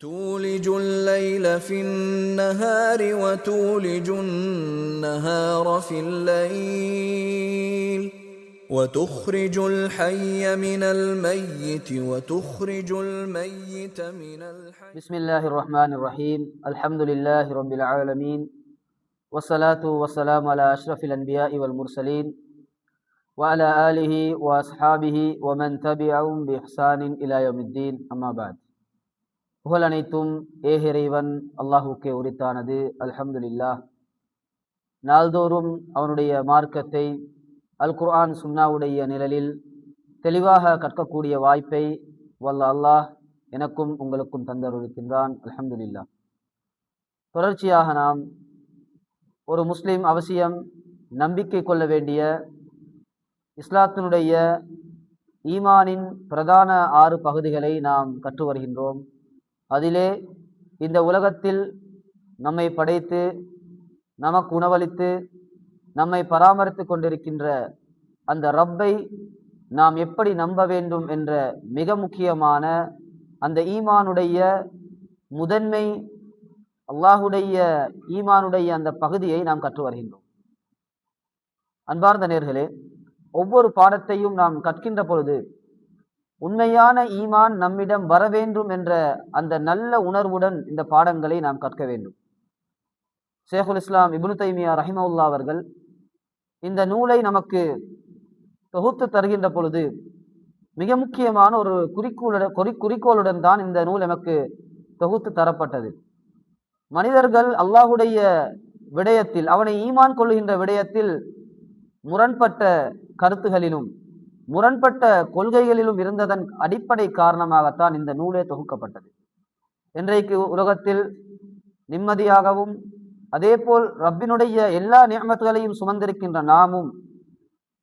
تولج الليل في النهار وتولج النهار في الليل وتخرج الحي من الميت وتخرج الميت من الحي. بسم الله الرحمن الرحيم. الحمد لله رب العالمين، والصلاة والسلام على أشرف الأنبياء والمرسلين وعلى آله وأصحابه ومن تبعهم بإحسان إلى يوم الدين. أما بعد. புகழ் அனைத்தும் ஏகிறைவன் அல்லாஹுக்கே உரித்தானது. அல்ஹம்துலில்லாஹ். நாள்தோறும் அவனுடைய மார்க்கத்தை அல் குர்ஆன் சுன்னாவுடைய நிழலில் தெளிவாக கற்கக்கூடிய வாய்ப்பை வல்ல அல்லாஹ் எனக்கும் உங்களுக்கும் தந்தருளிக்கின்றான். அல்ஹம்துலில்லாஹ். தொடர்ச்சியாக நாம் ஒரு முஸ்லிம் அவசியம் நம்பிக்கை கொள்ள வேண்டிய இஸ்லாத்தினுடைய ஈமானின் பிரதான 6 பகுதிகளை நாம் கற்று வருகின்றோம். அதிலே இந்த உலகத்தில் நம்மை படைத்து நமக்கு உணவளித்து நம்மை பராமரித்து கொண்டிருக்கின்ற அந்த ரப்பை நாம் எப்படி நம்ப வேண்டும் என்ற மிக முக்கியமான அந்த ஈமானுடைய முதன்மை, அல்லாஹுடைய ஈமானுடைய அந்த பகுதியை நாம் கற்று வருகின்றோம். அன்பார்ந்த நேயர்களே, ஒவ்வொரு பாடத்தையும் நாம் கற்கின்ற பொழுது உண்மையான ஈமான் நம்மிடம் வர வேண்டும் என்ற அந்த நல்ல உணர்வுடன் இந்த பாடங்களை நாம் கற்க வேண்டும். ஷேகுல் இஸ்லாம் இப்னு தைமியா ரஹிமஹுல்லா அவர்கள் இந்த நூலை நமக்கு தொகுத்து தருகின்ற பொழுது மிக முக்கியமான ஒரு குறிக்கோளுடன் தான் இந்த நூல் நமக்கு தொகுத்து தரப்பட்டது. மனிதர்கள் அல்லாஹுடைய விடயத்தில், அவனை ஈமான் கொள்ளுகின்ற விடயத்தில் முரண்பட்ட கருத்துகளிலும் முரண்பட்ட கொள்கைகளிலும் இருந்ததன் அடிப்படை காரணமாகத்தான் இந்த நூலே தொகுக்கப்பட்டது. இன்றைக்கு உலகத்தில் நிம்மதியாகவும் அதேபோல் ரப்பினுடைய எல்லா நிஅமத்துகளையும் சுமந்திருக்கின்ற நாமும்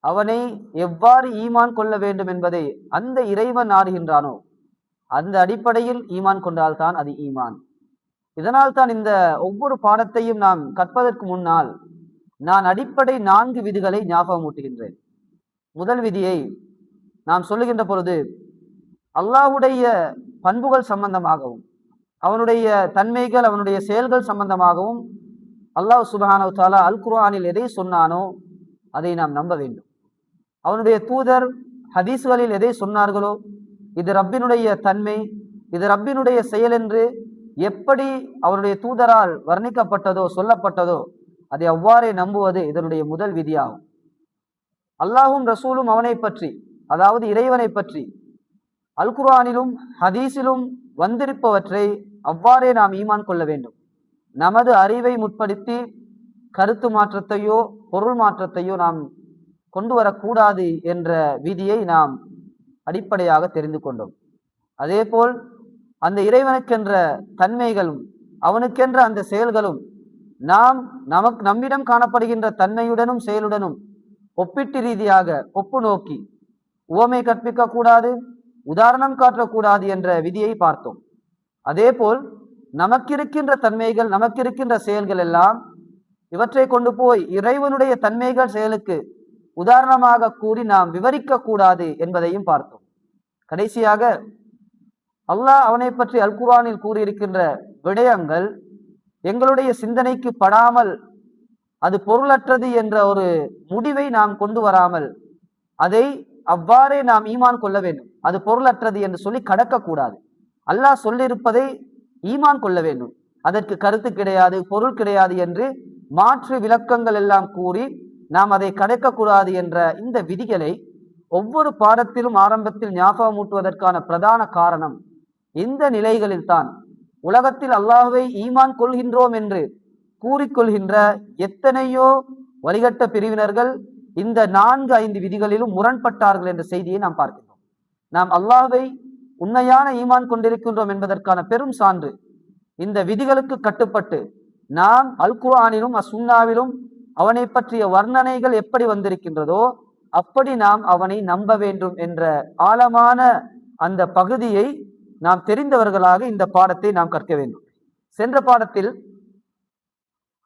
அவனை எவ்வாறு ஈமான் கொள்ள வேண்டும் என்பதை அந்த இறைவன் நாடுகின்றானோ அந்த அடிப்படையில் ஈமான் கொண்டால்தான் அது ஈமான். இதனால் தான் இந்த ஒவ்வொரு பாடத்தையும் நாம் கற்பதற்கு முன்னால் நான் அடிப்படை 4 விதிகளை ஞாபகமூட்டுகின்றேன். முதல் விதியை நாம் சொல்லுகின்ற பொழுது அல்லாஹுடைய பண்புகள் சம்பந்தமாகவும் அவனுடைய தன்மைகள் அவனுடைய செயல்கள் சம்பந்தமாகவும் அல்லாஹ் சுப்ஹானஹு வ தஆலா அல் குர்ஆனில் எதை சொன்னானோ அதை நாம் நம்ப வேண்டும். அவனுடைய தூதர் ஹதீஸ்களில் எதை சொன்னார்களோ இது ரப்பினுடைய தன்மை, இது ரப்பினுடைய செயல் என்று எப்படி அவருடைய தூதரால் வர்ணிக்கப்பட்டதோ சொல்லப்பட்டதோ அதை அவ்வாறே நம்புவது இதனுடைய முதல் விதியாகும். அல்லாஹும் ரசூலும் அவனை பற்றி, அதாவது இறைவனை பற்றி அல் குர்ஆனிலும் ஹதீஸிலும் வந்திருப்பவற்றை அவ்வாறே நாம் ஈமான் கொள்ள வேண்டும். நமது அறிவை முற்படுத்தி கருத்து மாற்றத்தையோ பொருள் மாற்றத்தையோ நாம் கொண்டு வரக்கூடாது என்ற விதியை நாம் அடிப்படையாக தெரிந்து கொண்டோம். அதேபோல் அந்த இறைவனுக்கென்ற தன்மைகளும் அவனுக்கென்ற அந்த செயல்களும் நம்மிடம் காணப்படுகின்ற தன்மையுடனும் செயலுடனும் ஒப்பீட்டு ரீதியாக ஒப்பு நோக்கி உவமை கற்பிக்க கூடாது, உதாரணம் காட்டக்கூடாது என்ற விதியை பார்த்தோம். அதேபோல் நமக்கிருக்கின்ற தன்மைகள், நமக்கிருக்கின்ற செயல்கள் எல்லாம் இவற்றை கொண்டு போய் இறைவனுடைய தன்மைகள் செயலுக்கு உதாரணமாக கூறி நாம் விவரிக்க கூடாது என்பதையும் பார்த்தோம். கடைசியாக அல்லாஹ் அவனை பற்றி அல் குர்ஆனில் கூறியிருக்கின்ற விடயங்கள் எங்களுடைய சிந்தனைக்கு படாமல் அது பொருளற்றது என்ற ஒரு முடிவை நாம் கொண்டு வராமல் அதை அவ்வாறே நாம் ஈமான் கொள்ள வேண்டும். அது பொருளற்றது என்று சொல்லி கடக்கக்கூடாது. அல்லாஹ் சொல்லியிருப்பதை ஈமான் கொள்ள வேண்டும். அதற்கு கருத்து கிடையாது, பொருள் கிடையாது என்று மாற்று விளக்கங்கள் எல்லாம் கூறி நாம் அதை கடக்கக்கூடாது என்ற இந்த விதிகளை ஒவ்வொரு பாடத்திலும் ஆரம்பத்தில் ஞாபகமூட்டுவதற்கான பிரதான காரணம் இந்த நிலைகளில் தான் உலகத்தில் அல்லாஹ்வை ஈமான் கொள்கின்றோம் என்று கூறிக்கொள்கின்ற எத்தனையோ வழிகட்ட பிரிவினர்கள் இந்த 4-5 விதிகளிலும் முரண்பட்டார்கள் என்ற செய்தியை நாம் பார்க்கின்றோம். நாம் அல்லாஹ்வை உண்மையான ஈமான் கொண்டிருக்கின்றோம் என்பதற்கான பெரும் சான்று இந்த விதிகளுக்கு கட்டுப்பட்டு நாம் அல் குர்ஆனிலும் அசுன்னாவிலும் அவனை பற்றிய வர்ணனைகள் எப்படி வந்திருக்கின்றதோ அப்படி நாம் அவனை நம்ப வேண்டும் என்ற ஆழமான அந்த பகுதியை நாம் தெரிந்தவர்களாக இந்த பாடத்தை நாம் கற்க வேண்டும். சென்ற பாடத்தில்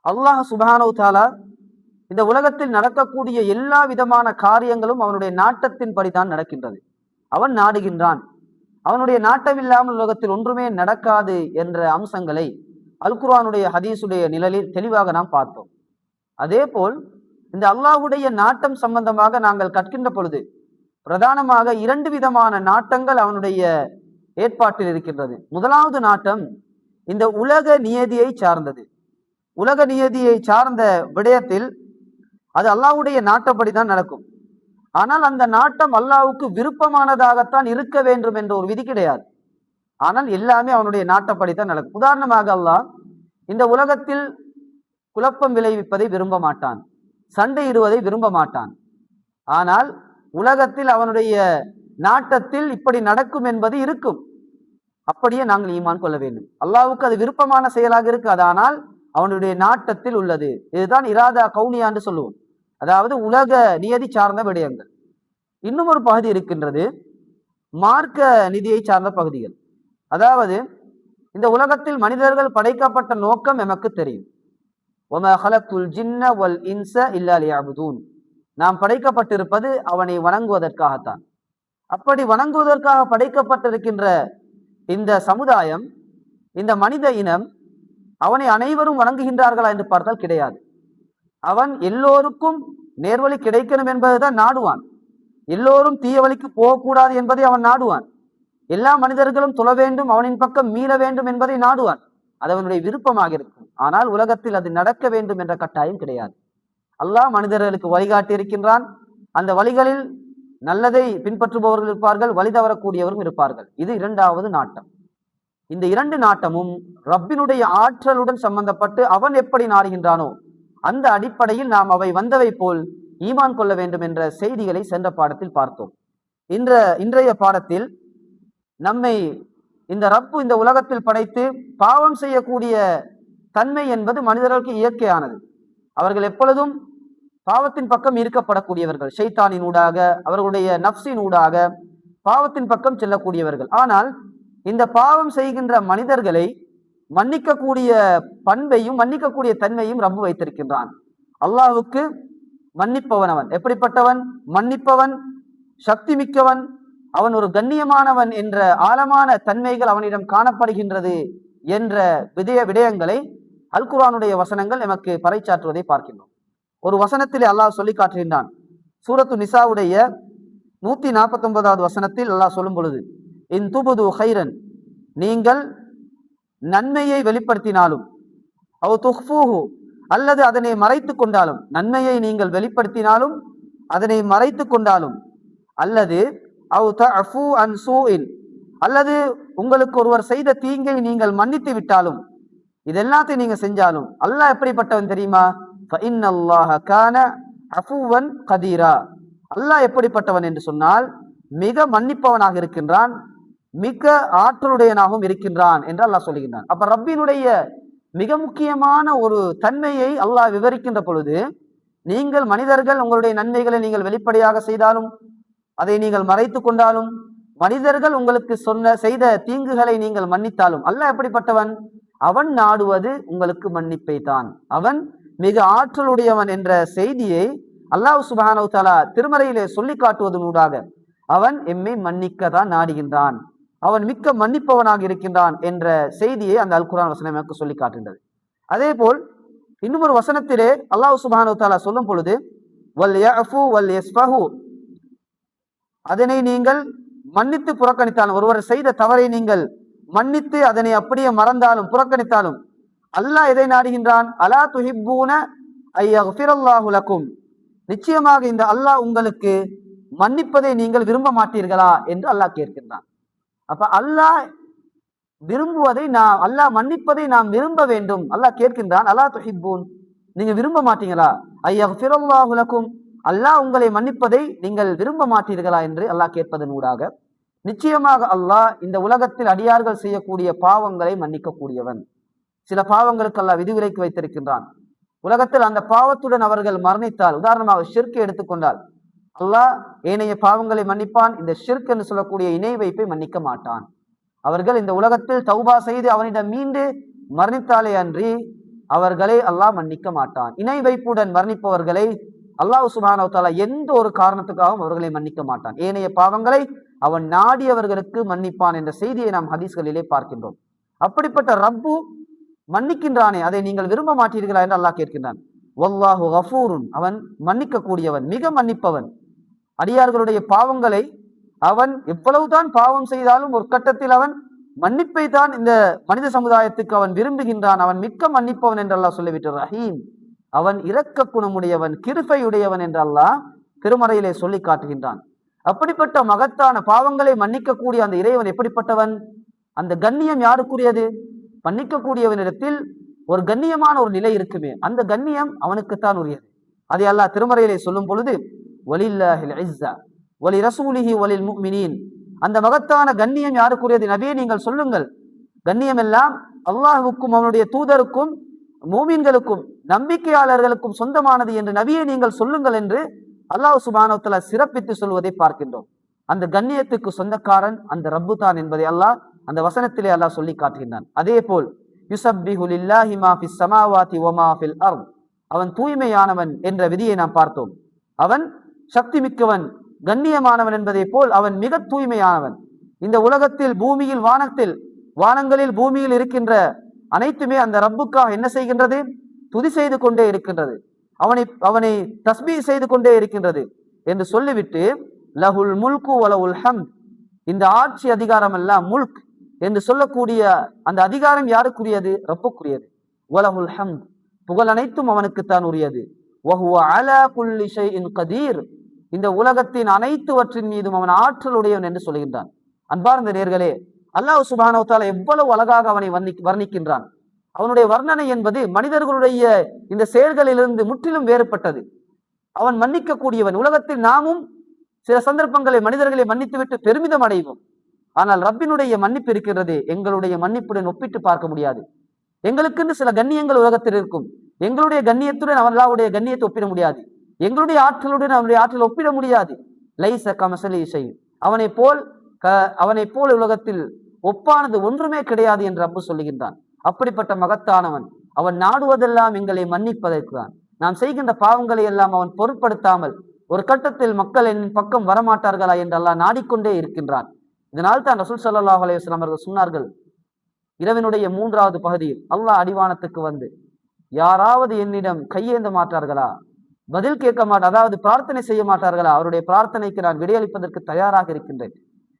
அல்லாஹ் சுப்ஹானஹு வ தஆலா இந்த உலகத்தில் நடக்கக்கூடிய எல்லா விதமான காரியங்களும் அவனுடைய நாட்டத்தின் படிதான் நடக்கின்றது. அவன் நாடுகின்றான். அவனுடைய நாட்டம் இல்லாமல் உலகத்தில் ஒன்றுமே நடக்காது என்ற அம்சங்களை அல் குர்ஆனுடைய ஹதீஸுடைய நிழலில் தெளிவாக நாம் பார்த்தோம். அதே போல் இந்த அல்லாஹ்வுடைய நாட்டம் சம்பந்தமாக நாங்கள் கற்கின்ற பொழுது பிரதானமாக 2 விதமான நாட்டங்கள் அவனுடைய ஏற்பாட்டில் இருக்கின்றது. முதலாவது நாட்டம் இந்த உலக நியதியை சார்ந்தது. உலக நியதியை சார்ந்த விடயத்தில் அது அல்லாஹ்வுடைய நாட்டப்படி தான் நடக்கும். ஆனால் அந்த நாட்டம் அல்லாஹ்வுக்கு விருப்பமானதாகத்தான் இருக்க வேண்டும் என்ற ஒரு விதி கிடையாது. ஆனால் எல்லாமே அவனுடைய நாட்டப்படி தான் நடக்கும். உதாரணமாக அல்லாஹ் இந்த உலகத்தில் குழப்பம் விளைவிப்பதை விரும்ப மாட்டான், சண்டையிடுவதை விரும்ப மாட்டான். ஆனால் உலகத்தில் அவனுடைய நாட்டத்தில் இப்படி நடக்கும் என்பது இருக்கும். அப்படியே நாங்கள் ஈமான் கொள்ள வேண்டும். அல்லாஹ்வுக்கு அது விருப்பமான செயலாக இருக்காது, ஆனால் அவனுடைய நாட்டத்தில் உள்ளது. இதுதான் இராதா கௌனியா என்று சொல்லுவோம். அதாவது உலக நியதி சார்ந்த விடயங்கள். இன்னும் ஒரு பகுதி இருக்கின்றது, மார்க்க நிதியை சார்ந்த பகுதிகள். அதாவது இந்த உலகத்தில் மனிதர்கள் படைக்கப்பட்ட நோக்கம் எமக்கு தெரியும். வமா ஹலக்துல் ஜின்ன வல் இன்ஸ இல்லா லியஅபுதூன். நாம் படைக்கப்பட்டிருப்பது அவனை வணங்குவதற்காகத்தான். அப்படி வணங்குவதற்காக படைக்கப்பட்டிருக்கின்ற இந்த சமுதாயம், இந்த மனித இனம், அவனை அனைவரும் வணங்குகின்றார்களா என்று பார்த்தால் கிடையாது. அவன் எல்லோருக்கும் நேர்வழி கிடைக்கணும் என்பதுதான் நாடுவான். எல்லோரும் தீய வழிக்கு போகக்கூடாது என்பதை அவன் நாடுவான். எல்லா மனிதர்களும் தொழ வேண்டும், அவனின் பக்கம் மீள வேண்டும் என்பதை நாடுவான். அது அவனுடைய விருப்பமாக இருக்கும். ஆனால் உலகத்தில் அது நடக்க வேண்டும் என்ற கட்டாயம் கிடையாது. அல்லாஹ் மனிதர்களுக்கு வழிகாட்டி இருக்கின்றான். அந்த வழிகளில் நல்லதை பின்பற்றுபவர்கள் இருப்பார்கள், வழி தவறக்கூடியவரும் இருப்பார்கள். இது 2வது நாட்டம். இந்த 2 நாட்டமும் ரப்பினுடைய ஆற்றலுடன் சம்பந்தப்பட்டு அவன் எப்படி நாடுகின்றானோ அந்த அடிப்படையில் நாம் அவை வந்தவை போல் ஈமான் கொள்ள வேண்டும் என்ற செய்திகளை சென்ற பாடத்தில் பார்த்தோம். இன்றைய பாடத்தில் நம்மை இந்த ரப்பு இந்த உலகத்தில் படைத்து பாவம் செய்யக்கூடிய தன்மை என்பது மனிதர்களுக்கு இயற்கையானது. அவர்கள் எப்பொழுதும் பாவத்தின் பக்கம் ஈர்க்கப்படக்கூடியவர்கள், ஷைத்தானின் ஊடாக, அவர்களுடைய நப்சின் ஊடாக பாவத்தின் பக்கம் செல்லக்கூடியவர்கள். ஆனால் இந்த பாவம் செய்கின்ற மனிதர்களை மன்னிக்கக்கூடிய பண்பையும் மன்னிக்கக்கூடிய தன்மையும் ரப்பு வைத்திருக்கின்றான். அல்லாஹ்வுக்கு மன்னிப்பவன் அவன். எப்படிப்பட்டவன்? மன்னிப்பவன், சக்தி மிக்கவன், அவன் ஒரு கண்ணியமானவன் என்ற ஆழமான தன்மைகள் அவனிடம் காணப்படுகின்றது என்ற விடயங்களை அல் குர்ஆனுடைய வசனங்கள் நமக்கு பறைசாற்றுவதை பார்க்கின்றோம். ஒரு வசனத்திலே அல்லாஹ் சொல்லி காட்டுகின்றான். சூரத்து நிசாவுடைய 149வது வசனத்தில் அல்லாஹ் சொல்லும் பொழுது, இன் துபுது ஹைரன், நீங்கள் நன்மையை வெளிப்படுத்தினாலும், அவ் துஃபூஹு, அல்லது அதனை மறைத்து கொண்டாலும், நன்மையை நீங்கள் வெளிப்படுத்தினாலும் அதனை மறைத்து கொண்டாலும், அல்லது அவ் தஅஃபு அன் சூஇன், அல்லது உங்களுக்கு ஒருவர் செய்த தீங்கை நீங்கள் மன்னித்து விட்டாலும், இதெல்லாத்தையும் நீங்க செஞ்சாலும் அல்லாஹ் எப்படிப்பட்டவன் தெரியுமா? ஃபஇன்னல்லாஹ கான அஃபுவன் கதீரா. அல்லாஹ் எப்படிப்பட்டவன் என்று சொன்னால் மிக மன்னிப்பவனாக இருக்கின்றான், மிக ஆற்றலுடையனாகவும் இருக்கின்றான் என்று அல்லாஹ் சொல்லுகின்றான். அப்ப ரப்பினுடைய மிக முக்கியமான ஒரு தன்மையை அல்லாஹ் விவரிக்கின்ற பொழுது, நீங்கள் மனிதர்கள் உங்களுடைய நன்மைகளை நீங்கள் வெளிப்படையாக செய்தாலும், அதை நீங்கள் மறைத்து கொண்டாலும், மனிதர்கள் உங்களுக்கு செய்த தீங்குகளை நீங்கள் மன்னித்தாலும், அல்லாஹ் எப்படிப்பட்டவன்? அவன் நாடுவது உங்களுக்கு மன்னிப்பை தான். அவன் மிக ஆற்றலுடையவன் என்ற செய்தியை அல்லாஹ் சுப்ஹானஹு வ தஆலா திருமறையிலே சொல்லி காட்டுவதனூடாக அவன் எம்மை மன்னிக்க தான் நாடுகின்றான், அவன் மிக்க மன்னிப்பவனாக இருக்கின்றான் என்ற செய்தியை அந்த அல் குர்ஆன் வசனம் நமக்கு சொல்லி காட்டுகின்றது. அதே போல் இன்னும் ஒரு வசனத்திலே அல்லாஹ் சுப்ஹானஹு வ தஆலா சொல்லும் பொழுது, வல் யஃபு வல் யஸ்ஃபஹு, அதனை நீங்கள் மன்னித்து புறக்கணித்தாலும், ஒருவர் செய்த தவறை நீங்கள் மன்னித்து அதனை அப்படியே மறந்தாலும் புறக்கணித்தாலும், அல்லாஹ் எதை நாடுகின்றான்? அலா துஹிப்பூன ஐயக்ஃபிரல்லாஹு லக்கும், நிச்சயமாக இந்த அல்லாஹ் உங்களுக்கு மன்னிப்பதை நீங்கள் விரும்ப மாட்டீர்களா என்று அல்லாஹ் கேட்கின்றான். அப்ப அல்லாஹ் விரும்புவதை அல்லாஹ் மன்னிப்பதை நாம் விரும்ப வேண்டும். அல்லாஹ் கேட்கின்றான், அலா துஹிப்பூன், நீங்க விரும்ப மாட்டீங்களா? ஐயக்ஃபிரல்லாஹு லக்கும், அல்லாஹ் உங்களை மன்னிப்பதை நீங்கள் விரும்ப மாட்டீர்களா என்று அல்லாஹ் கேட்பதன் ஊடாக நிச்சயமாக அல்லாஹ் இந்த உலகத்தில் அடியார்கள் செய்யக்கூடிய பாவங்களை மன்னிக்க கூடியவன். சில பாவங்களுக்கு அல்லாஹ் விதிவிலக்கு வைத்திருக்கின்றான். உலகத்தில் அந்த பாவத்துடன் அவர்கள் மரணித்தால், உதாரணமாக ஷிர்க் எடுத்துக்கொண்டால், அல்லாஹ் ஏனைய பாவங்களை மன்னிப்பான், இந்த ஷிர்க் என்று சொல்லக்கூடிய இணை வைப்பை மன்னிக்க மாட்டான். அவர்கள் இந்த உலகத்தில் தௌபா செய்து அவனிடம் மீண்டு மரணித்தாலே அன்றி அவர்களை அல்லாஹ் மன்னிக்க மாட்டான். இணை வைப்புடன் மரணிப்பவர்களை அல்லாஹ் சுப்ஹானஹு வ தஆலா எந்த ஒரு காரணத்துக்காகவும் அவர்களை மன்னிக்க மாட்டான். ஏனைய பாவங்களை அவன் நாடியவர்களுக்கு மன்னிப்பான் என்ற செய்தியை நாம் ஹதீஸ்களிலே பார்க்கின்றோம். அப்படிப்பட்ட ரப்பு மன்னிக்கின்றானே, அதை நீங்கள் விரும்ப மாட்டீர்களா என்று அல்லாஹ் கேட்கின்றான். வல்லாஹு கஃபூருன், அவன் மன்னிக்க கூடியவன், மிக மன்னிப்பவன். அடியார்களுடைய பாவங்களை அவன் எவ்வளவுதான் பாவம் செய்தாலும் ஒரு கட்டத்தில் அவன் மன்னிப்பை தான் இந்த மனித சமுதாயத்துக்கு அவன் விரும்புகின்றான். அவன் மிக்க மன்னிப்பவன் என்று அல்லாஹ் சொல்லிவிட்டு ரஹீம், அவன் இரக்க குணமுடையவன், கிருபையுடையவன் என்று அல்லாஹ் திருமறையிலே சொல்லி காட்டுகின்றான். அப்படிப்பட்ட மகத்தான பாவங்களை மன்னிக்கக்கூடிய அந்த இறைவன் எப்படிப்பட்டவன்? அந்த கண்ணியம் யாருக்குரியது? மன்னிக்கக்கூடியவனிடத்தில் ஒரு கண்ணியமான ஒரு நிலை இருக்குமே, அந்த கண்ணியம் அவனுக்குத்தான் உரியது. அதை அல்லாஹ் திருமறையிலே சொல்லும் பொழுது வலில்லாஹில் இஸ்ஸா வலி ரசூலிஹி வலில் முஃமினீன், அந்த மகத்தான கண்ணியம் யாருக்குரியது? நபியே நீங்கள் சொல்லுங்கள், கண்ணியம் எல்லாம் அல்லாஹ்வுக்கும் அவனுடைய தூதருக்கும் மூமின்களுக்கும் நம்பிக்கையாளர்களுக்கும் சொந்தமானது என்று நபியே நீங்கள் சொல்லுங்கள் என்று அல்லாஹ் சுப்ஹானஹு வ தஆலா சிறப்பித்து சொல்வதை பார்க்கின்றோம். அந்த கண்ணியத்துக்கு சொந்தக்காரன் அந்த ரப்பு தான் என்பதை அல்லாஹ் அந்த வசனத்திலே அல்லாஹ் சொல்லி காட்டுகின்றான். அதே போல் யுஸப்பிஹு லில்லாஹி மா ஃபிஸ் ஸமாவாதி வ மா ஃபில் அர்த், அவன் தூய்மையானவன் என்ற விதியை நாம் பார்த்தோம். அவன் சக்தி மிக்கவன், கண்ணியமானவன் என்பதை போல் அவன் மிக தூய்மையானவன். இந்த உலகத்தில் பூமியில் வானங்களில் பூமியில் இருக்கின்ற அனைத்துமே அந்த ரப்புக்காக என்ன செய்கின்றது? துதி செய்து கொண்டே இருக்கின்றது, அவனை தஸ்பீஹ் செய்து கொண்டே இருக்கின்றது என்று சொல்லிவிட்டு லஹுல் முல்கு வலஹுல் ஹம்த், இந்த ஆட்சி அதிகாரம் எல்லாம் முல்க் என்று சொல்லக்கூடிய அந்த அதிகாரம் யாருக்குரியது? ரப்புக்குரியது. வலஹுல் ஹம்த், புகழ் அனைத்தும் அவனுக்குத்தான் உரியது. வஹுவ அலா குல்லி ஷைஇன் கதீர், இந்த உலகத்தின் அனைத்துவற்றின் மீதும் அவன் ஆற்றலுடையவன் என்று சொல்கின்றான். அன்பார்ந்த நேர்களே, அல்லாஹ் சுப்ஹானஹு வ தஆலா எவ்வளவு அழகாக அவனை வர்ணிக்கின்றான். அவனுடைய வர்ணனை என்பது மனிதர்களுடைய இந்த செயல்களிலிருந்து முற்றிலும் வேறுபட்டது. அவன் மன்னிக்க கூடியவன். உலகத்தில் நாமும் சில சந்தர்ப்பங்களை மனிதர்களை மன்னித்துவிட்டு பெருமிதம் அடைவோம். ஆனால் ரப்பினுடைய மன்னிப்பு இருக்கிறது, எங்களுடைய மன்னிப்புடன் ஒப்பிட்டு பார்க்க முடியாது. எங்களுக்கென்று சில கண்ணியங்கள் உலகத்தில் இருக்கும். எங்களுடைய கண்ணியத்துடன் அல்லாஹ்வுடைய கண்ணியத்தை ஒப்பிட முடியாது. எங்களுடைய ஆற்றலுடன் அவனுடைய ஆற்றல் ஒப்பிட முடியாது. லைஸ கமஸலி ஷை, அவனை போல் உலகத்தில் ஒப்பானது ஒன்றுமே கிடையாது என்று ரப்பு சொல்லுகின்றான். அப்படிப்பட்ட மகத்தானவன். அவன் நாடுவதெல்லாம் எங்களை மன்னிப்பதற்கு தான். நாம் செய்கின்ற பாவங்களை எல்லாம் அவன் பொருட்படுத்தாமல் ஒரு கட்டத்தில் மக்கள் என் பக்கம் வரமாட்டார்களா என்று அல்லாஹ் நாடிக்கொண்டே இருக்கின்றான். இதனால் தான் ரசூல் ஸல்லல்லாஹு அலைஹி வஸல்லம் அவர்கள் சொன்னார்கள், இரவினுடைய 3வது பகுதியில் அல்லாஹ் அடிவானத்துக்கு வந்து யாராவது என்னிடம் கையேந்த மாட்டார்களா, பதில் கேட்க அதாவது பிரார்த்தனை செய்ய மாட்டார்களா, அவருடைய பிரார்த்தனைக்கு நான் விடையளிப்பதற்கு தயாராக இருக்கின்றேன்.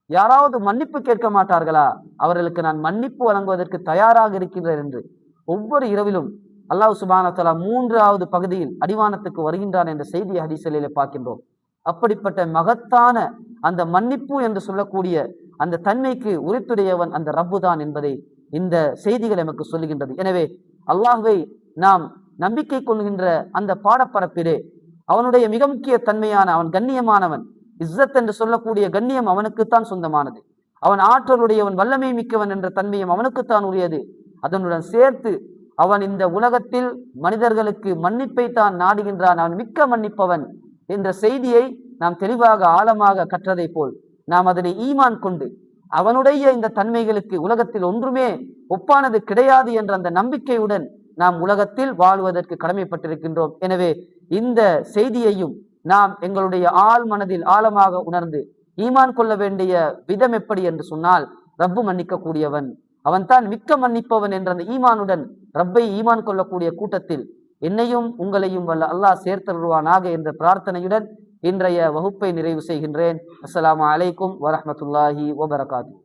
யாராவது மன்னிப்பு கேட்க மாட்டார்களா, அவர்களுக்கு நான் மன்னிப்பு வழங்குவதற்கு தயாராக இருக்கின்றேன் என்று ஒவ்வொரு இரவிலும் அல்லாஹ் சுப்ஹானஹு வ தஆலா 3வது பகுதியில் அடிவானத்துக்கு வருகின்றான் என்ற செய்தியை ஹதீஸிலே பார்க்கின்றோம். அப்படிப்பட்ட மகத்தான அந்த மன்னிப்பு என்று சொல்லக்கூடிய அந்த தன்மைக்கு உரித்துடையவன் அந்த ரப்பு தான் என்பதை இந்த செய்திகள் நமக்கு சொல்லுகின்றது. எனவே அல்லாஹ்வை நாம் நம்பிக்கை கொள்கின்ற அந்த பாடப்பரப்பிலே அவனுடைய மிக முக்கிய தன்மையான அவன் கண்ணியமானவன், இஸ்ஸத் என்று சொல்லக்கூடிய கண்ணியம் அவனுக்குத்தான் சொந்தமானது. அவன் ஆற்றலுடையவன், வல்லமை மிக்கவன் என்ற தன்மையும் அவனுக்குத்தான் உரியது. அதனுடன் சேர்த்து அவன் இந்த உலகத்தில் மனிதர்களுக்கு மன்னிப்பை தான் நாடுகின்றான். அவன் மிக்க மன்னிப்பவன் என்ற செய்தியை நாம் தெளிவாக ஆழமாக கற்றதை போல் நாம் அதனை ஈமான் கொண்டு அவனுடைய இந்த தன்மைகளுக்கு உலகத்தில் ஒன்றுமே ஒப்பானது கிடையாது என்ற அந்த நம்பிக்கையுடன் நாம் உலகத்தில் வாழ்வதற்கு கடமைப்பட்டிருக்கின்றோம். எனவே இந்த செய்தியையும் நாம் எங்களுடைய ஆழ் மனதில் ஆழமாக உணர்ந்து ஈமான் கொள்ள வேண்டிய விதம் எப்படி என்று சொன்னால், ரப்பு மன்னிக்க கூடியவன், அவன்தான் மிக்க மன்னிப்பவன் என்ற அந்த ஈமானுடன் ரப்பை ஈமான் கொள்ளக்கூடிய கூட்டத்தில் என்னையும் உங்களையும் வல்ல அல்லாஹ் சேர்த்தருள்வானாக என்ற பிரார்த்தனையுடன் இன்றைய வகுப்பை நிறைவு செய்கின்றேன். அஸ்ஸலாமு அலைக்கும் வரஹ்மத்துல்லாஹி வபரகாத்துஹு.